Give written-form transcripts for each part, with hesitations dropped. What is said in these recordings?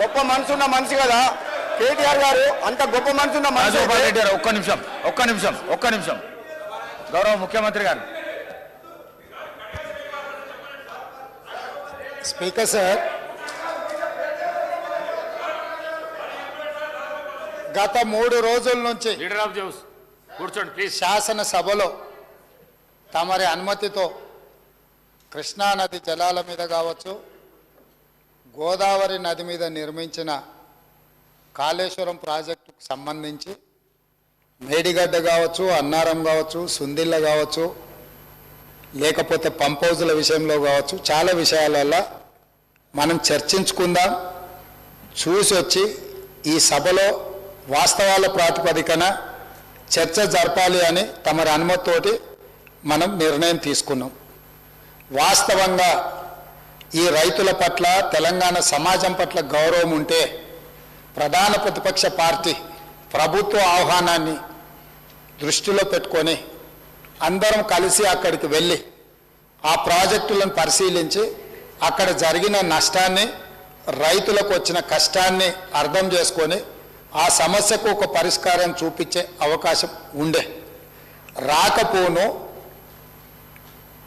గొప్ప మనసున్న మనిషి కదా కేటీఆర్ గారు, అంత గొప్ప మనసున్న మనిషి. ఒక్క నిమిషం గౌరవ ముఖ్యమంత్రి గారు. స్పీకర్ సార్, గత 3 రోజుల నుంచి లీడర్ ఆఫ్ జౌస్ కూర్చోండి ప్లీజ్. శాసనసభలో తమరి అనుమతితో కృష్ణానది జలాల మీద కావచ్చు, గోదావరి నది మీద నిర్మించిన కాళేశ్వరం ప్రాజెక్టుకు సంబంధించి మేడిగడ్డ కావచ్చు, అన్నారం కావచ్చు, సుందిళ్ళ కావచ్చు, లేకపోతే పంప్ హౌజుల విషయంలో కావచ్చు, చాలా విషయాలలో మనం చర్చించుకుందాం, చూసి వచ్చి ఈ సభలో వాస్తవాల ప్రాతిపదికన చర్చ జరపాలి అని తమరి అనుమతితోటి మనం నిర్ణయం తీసుకున్నాం. వాస్తవంగా ఈ రైతుల పట్ల, తెలంగాణ సమాజం పట్ల గౌరవం ఉంటే ప్రధాన ప్రతిపక్ష పార్టీ ప్రభుత్వ ఆహ్వానాన్ని దృష్టిలో పెట్టుకొని అందరం కలిసి అక్కడికి వెళ్ళి ఆ ప్రాజెక్టులను పరిశీలించి అక్కడ జరిగిన నష్టాన్ని, రైతులకు వచ్చిన కష్టాన్ని అర్థం చేసుకొని ఆ సమస్యకు ఒక పరిష్కారం చూపించే అవకాశం ఉండే. రాకపోను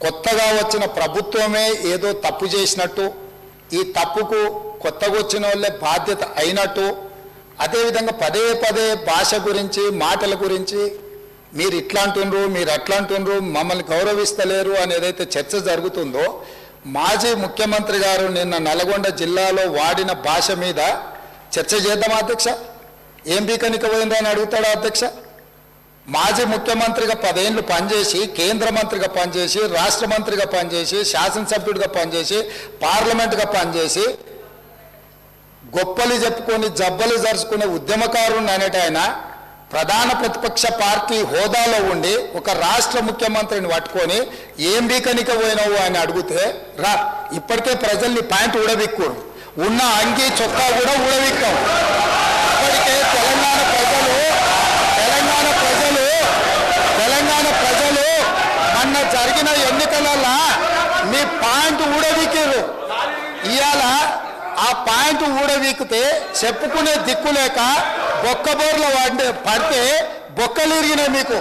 కొత్తగా వచ్చిన ప్రభుత్వమే ఏదో తప్పు చేసినట్టు, ఈ తప్పుకు కొత్తగా వచ్చిన వాళ్ళే బాధ్యత అయినట్టు, అదేవిధంగా పదే పదే భాష గురించి, మాటల గురించి మీరు ఇట్లా అంటుండ్రు, మీరు అట్లా అంటుండ్రు, మమ్మల్ని గౌరవిస్తలేరు అని ఏదైతే చర్చ జరుగుతుందో, మాజీ ముఖ్యమంత్రి గారు నిన్న నల్గొండ జిల్లాలో వాడిన భాష మీద చర్చ చేద్దామా అధ్యక్ష? ఏం బీకనిక పోయిందో అని అడుగుతాడా అధ్యక్ష? మాజీ ముఖ్యమంత్రిగా 10 ఏళ్ళు పనిచేసి, కేంద్ర మంత్రిగా పనిచేసి, రాష్ట్ర మంత్రిగా పనిచేసి, శాసనసభ్యుడిగా పనిచేసి, పార్లమెంటుగా పనిచేసి, గొప్పలు చెప్పుకొని జబ్బలు జరుచుకునే ఉద్యమకారుని అనేట ఆయన ప్రధాన ప్రతిపక్ష పార్టీ హోదాలో ఉండి ఒక రాష్ట్ర ముఖ్యమంత్రిని పట్టుకొని ఏం బీకనిక పోయినావు అని అడిగితే, రా ఇప్పటికే ప్రజల్ని ప్యాంట్ ఊడబిక్కుడు, ఉన్న అంగీ చొక్కా కూడా ఊడబిక్కాం. ఇప్పటికే తెలంగాణ ప్రజలు మొన్న జరిగిన ఎన్నికలలో మీ ప్యాంటు ఊడబిక్కిరు. ఇవాళ ఆ ప్యాంటు ఊడబీకితే చెప్పుకునే దిక్కు లేక బొక్కబోర్లో పడితే బొక్కలు ఇరిగినాయి మీకు.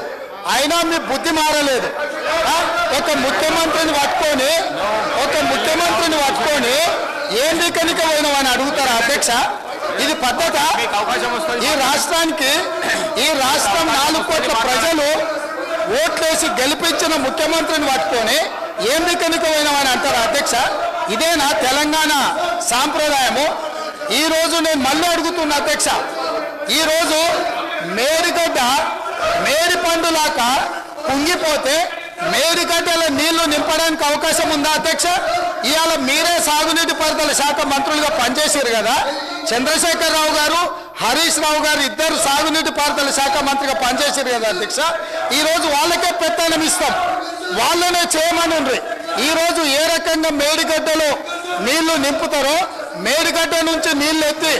అయినా మీ బుద్ధి మారలేదు. ఒక ముఖ్యమంత్రిని పట్టుకొని ఏంది కనుక పోయినామని అడుగుతారా అధ్యక్ష? ఇది పద్ధత? ఈ రాష్ట్రం 4 కోట్ల ప్రజలు ఓట్లేసి గెలిపించిన ముఖ్యమంత్రిని పట్టుకొని ఏంది కనుక పోయినామని అంటారా అధ్యక్ష? ఇదేనా తెలంగాణ సాంప్రదాయము? ఈరోజు నేను మళ్ళీ అడుగుతున్నా అధ్యక్ష, ఈరోజు మేడిగడ్డ మేడి పండులాక కుంగిపోతే మేడిగడ్డల నీళ్లు నింపడానికి అవకాశం ఉందా అధ్యక్ష? ఇవాళ మీరే సాగునీటి పారుదల శాఖ మంత్రులుగా పనిచేశారు కదా. చంద్రశేఖరరావు గారు, హరీష్ రావు గారు ఇద్దరు సాగునీటి పారుదల శాఖ మంత్రిగా పనిచేశారు కదా అధ్యక్ష. ఈరోజు వాళ్ళకే పెత్తనం ఇస్తాం, వాళ్ళనే చేయమని. ఈరోజు ఏ రకంగా మేడిగడ్డలో నీళ్లు నింపుతారో, మేడిగడ్డ నుంచి నీళ్లు ఎత్తి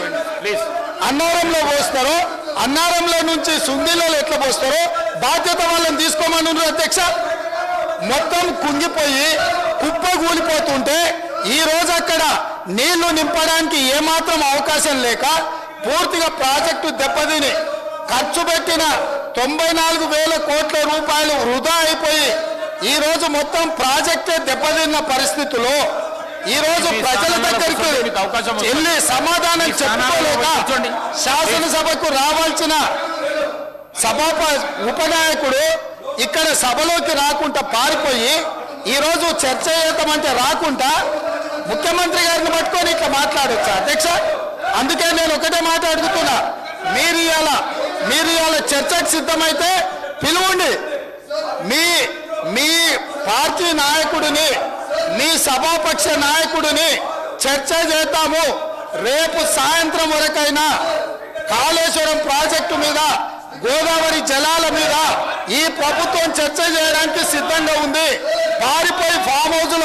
అన్నారంలో పోస్తారో, అన్నారంలో నుంచి సుందిలలో ఎట్లా పోస్తారో బాధ్యత వాళ్ళని తీసుకోమని అధ్యక్ష. మొత్తం కుంగిపోయి కుప్పగూలిపోతుంటే ఈరోజు అక్కడ నీళ్లు నింపడానికి ఏమాత్రం అవకాశం లేక పూర్తిగా ప్రాజెక్టు దెబ్బతిని ఖర్చు పెట్టిన 94,000 కోట్ల రూపాయలు వృధా అయిపోయి ఈరోజు మొత్తం ప్రాజెక్టే దెబ్బతిన్న పరిస్థితుల్లో ఈరోజు ప్రజల దగ్గరికి వెళ్ళి సమాధానం చెప్పుకోలేక శాసనసభకు రావాల్సిన ఉపనాయకుడు ఇక్కడ సభలోకి రాకుండా పారిపోయి ఈరోజు చర్చ చేద్దామంటే రాకుండా ముఖ్యమంత్రి గారిని పట్టుకొని ఇట్లా మాట్లాడొచ్చా అధ్యక్ష? అందుకే నేను ఒకటే మాట్లాడుతున్నా, మీరు ఇవాళ చర్చకు సిద్ధమైతే పిలువండి. మీ పార్టీ నాయకుడిని, మీ సభాపక్ష నాయకుడిని చర్చ చేద్దాము. రేపు సాయంత్రం వరకైనా కాళేశ్వరం ప్రాజెక్టు మీద, గోదావరి జలాల మీద ఈ ప్రభుత్వం చర్చ చేయడానికి సిద్ధంగా ఉంది. పారిపోయి ఫామ్ హౌస్